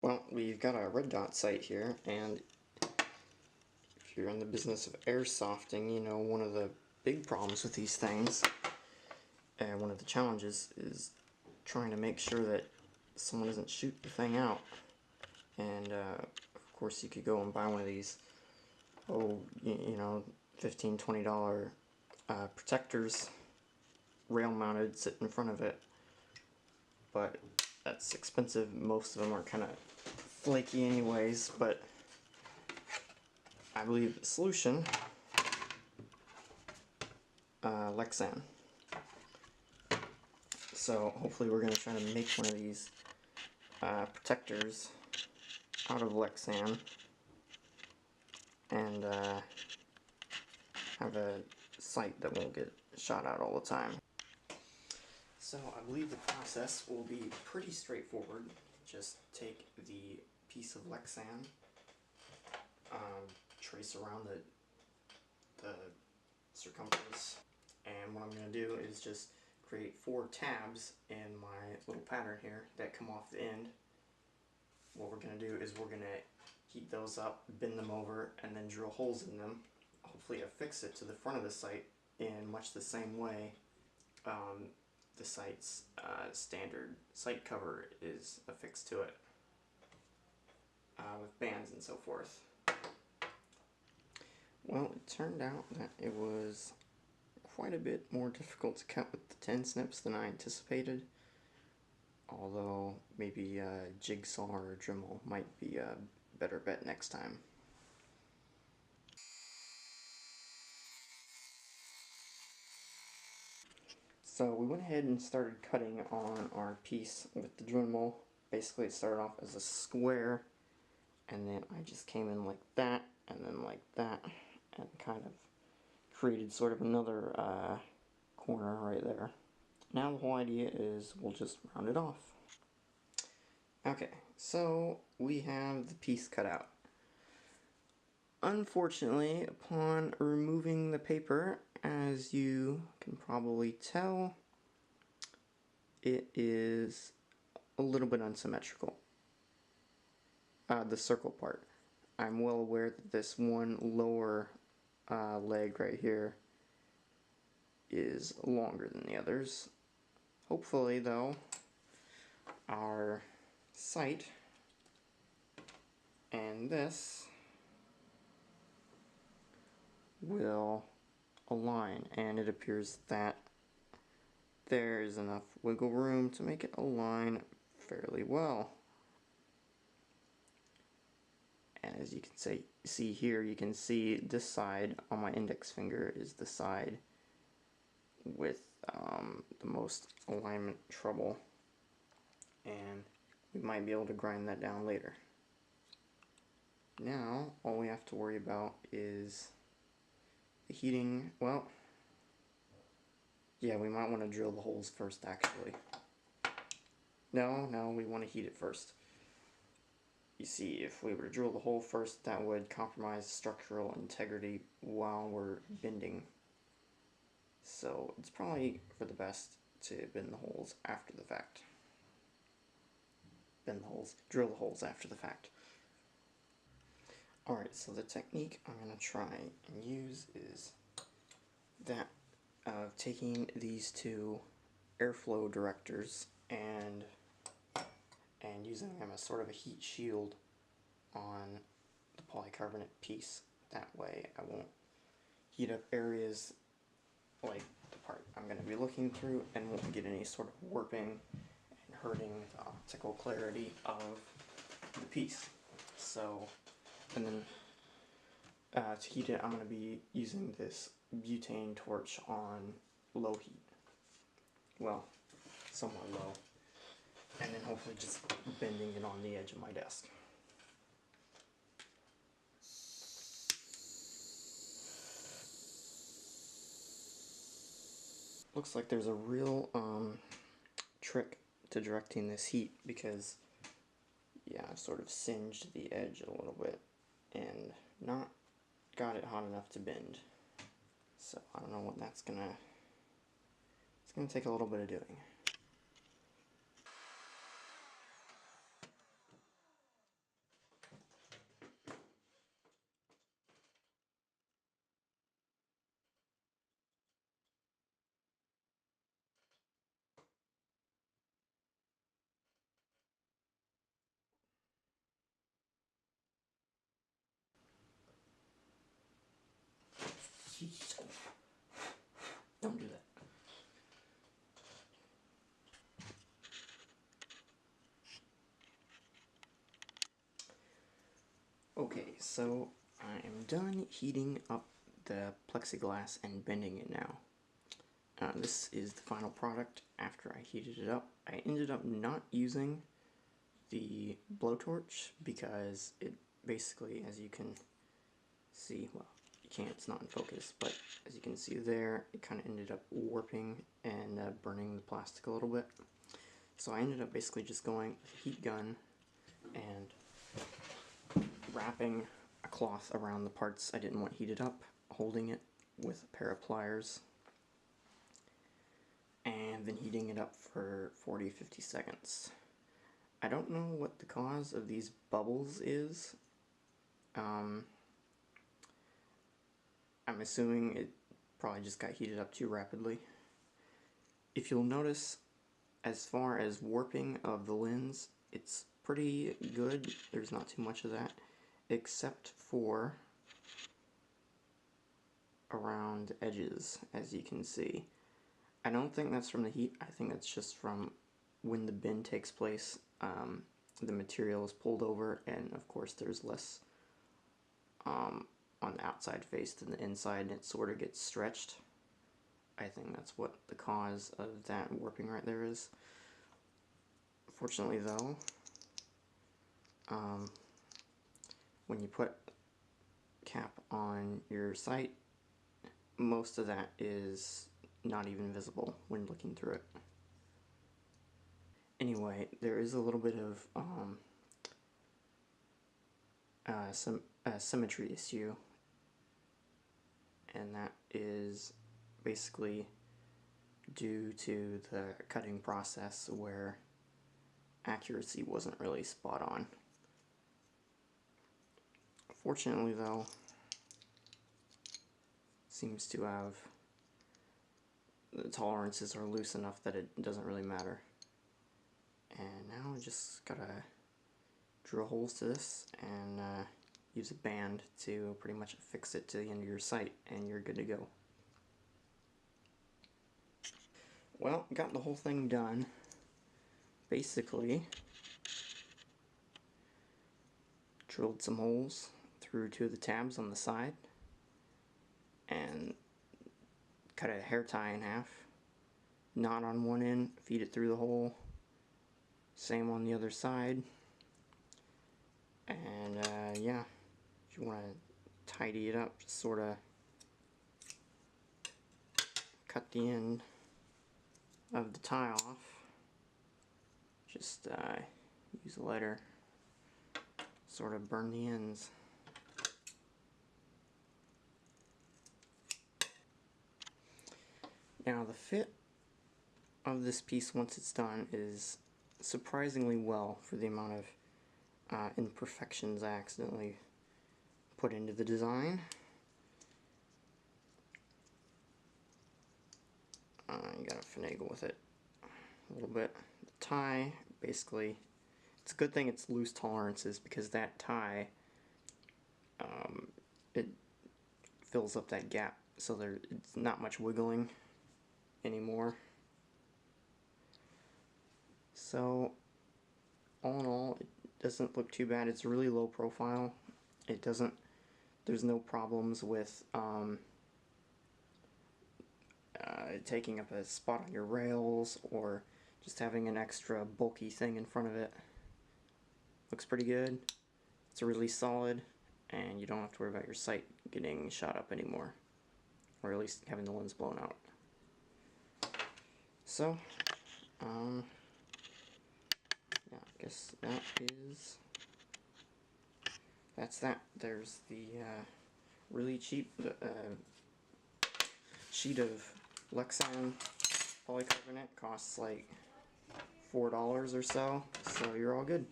Well, we've got a red dot sight here, and if you're in the business of airsofting, you know one of the big problems with these things, and one of the challenges, is trying to make sure that someone doesn't shoot the thing out. And of course you could go and buy one of these, you know, $15, $20 protectors, rail mounted, sit in front of it, but that's expensive. Most of them are kind of flaky anyways, but I believe the solution, Lexan. So hopefully we're going to try to make one of these protectors out of Lexan and have a sight that won't get shot out all the time. So I believe the process will be pretty straightforward. Just take the piece of Lexan, trace around the circumference, and what I'm going to do is just create 4 tabs in my little pattern here that come off the end. What we're going to do is we're going to heat those up, bend them over, and then drill holes in them. Hopefully affix it to the front of the sight in much the same way the sight's standard sight cover is affixed to it, with bands and so forth. Well, it turned out that it was quite a bit more difficult to cut with the 10 snips than I anticipated, although maybe a jigsaw or a Dremel might be a better bet next time. So we went ahead and started cutting on our piece with the Dremel. Basically it started off as a square, and then I just came in like that, and then like that, and kind of created sort of another corner right there. Now the whole idea is we'll just round it off. Okay, so we have the piece cut out. Unfortunately, upon removing the paper, as you can probably tell, it is a little bit unsymmetrical. The circle part. I'm well aware that this one lower leg right here is longer than the others. Hopefully, though, our sight and this will align, and it appears that there is enough wiggle room to make it align fairly well. And as you can see here, you can see this side on my index finger is the side with the most alignment trouble, and we might be able to grind that down later. Now all we have to worry about is the heating. Well, yeah, we might want to drill the holes first actually. No, we want to heat it first. You see, if we were to drill the hole first, that would compromise structural integrity while we're bending. So it's probably for the best to bend the holes after the fact. Drill the holes after the fact. Alright, so the technique I'm going to try and use is that of taking these 2 airflow directors and using them as sort of a heat shield on the polycarbonate piece. That way I won't heat up areas like the part I'm going to be looking through, and won't get any sort of warping and hurting the optical clarity of the piece. So, and then to heat it, I'm going to be using this butane torch on low heat. Well, somewhat low. And then hopefully just bending it on the edge of my desk. Looks like there's a real trick to directing this heat, because yeah, I've sort of singed the edge a little bit and not got it hot enough to bend. So I don't know what that's gonna, it's gonna take a little bit of doing. Don't do that. Okay, so I am done heating up the plexiglass and bending it now. This is the final product after I heated it up. I ended up not using the blowtorch because it basically, as you can see, well, you can't, it's not in focus, but as you can see there, it kind of ended up warping and burning the plastic a little bit. So I ended up basically just going with a heat gun and wrapping a cloth around the parts I didn't want heated up, holding it with a pair of pliers, and then heating it up for 40-50 seconds. I don't know what the cause of these bubbles is. I'm assuming it probably just got heated up too rapidly. If you'll notice, as far as warping of the lens, it's pretty good. There's not too much of that, except for around the edges, as you can see. I don't think that's from the heat. I think that's just from when the bend takes place. The material is pulled over, and of course there's less on the outside face than the inside, and it sort of gets stretched. I think that's what the cause of that warping right there is. Fortunately though, when you put cap on your sight, most of that is not even visible when looking through it. Anyway, there is a little bit of some symmetry issue, and that is basically due to the cutting process where accuracy wasn't really spot on. Fortunately though, seems to have, the tolerances are loose enough that it doesn't really matter. And now I just gotta drill holes to this and use a band to pretty much affix it to the end of your sight, and you're good to go. Well, got the whole thing done. Basically, drilled some holes through two of the tabs on the side and cut a hair tie in half. Knot on one end, feed it through the hole. Same on the other side. And yeah, if you want to tidy it up, just sort of cut the end of the tie off. Just use a lighter, sort of burn the ends. Now the fit of this piece once it's done is surprisingly well for the amount of imperfections I accidentally put into the design. You gotta finagle with it a little bit. The tie, basically, it's a good thing it's loose tolerances, because that tie, it fills up that gap, so it's not much wiggling anymore. So all in all, it doesn't look too bad. It's really low profile. There's no problems with taking up a spot on your rails or just having an extra bulky thing in front of it. Looks pretty good. It's really solid, and you don't have to worry about your sight getting shot up anymore, or at least having the lens blown out. So, yeah, I guess that's that. There's the really cheap sheet of Lexan polycarbonate. Costs like $4 or so, so you're all good.